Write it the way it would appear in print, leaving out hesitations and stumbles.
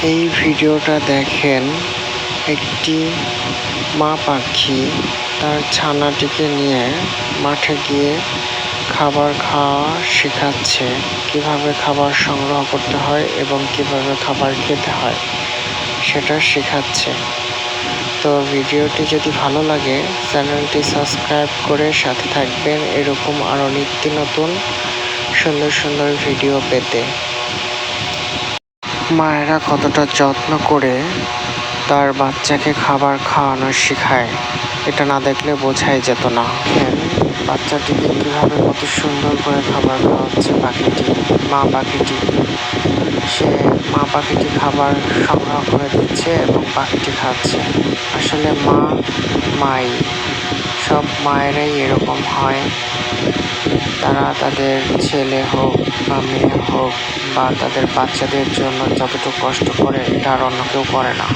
এই ভিডিওটা দেখেন, একটি মা পাখি তার ছানাটিকে নিয়ে মাঠে গিয়ে খাবার খাওয়া শেখাচ্ছে, কিভাবে খাবার সংগ্রহ করতে হয় এবং কিভাবে খাবার খেতে হয় সেটা শেখাচ্ছে। তো ভিডিওটি যদি ভালো লাগে চ্যানেলটি সাবস্ক্রাইব করে সাথে থাকবেন এরকম আরও নিত্য নতুন সুন্দর সুন্দর ভিডিও পেতে। মায়েরা কতটা যত্ন করে তার বাচ্চাকে খাবার খাওয়ানো শেখায়, এটা না দেখলে বোঝাই যেত না। বাচ্চাটিকে কীভাবে কত সুন্দর করে খাবার খাওয়াচ্ছে পাখিটি, মা পাখিটি। মা পাখিটি খাবার সংগ্রহ করে দিচ্ছে এবং পাখিটি খাচ্ছে। আসলে মাই, সব মায়েরাই এরকম হয়। তারা তাদের ছেলে হোক বা মেয়ে হোক বা তাদের বাচ্চাদের জন্য যতটুকু কষ্ট করে এটা আর অন্য কেউ করে না।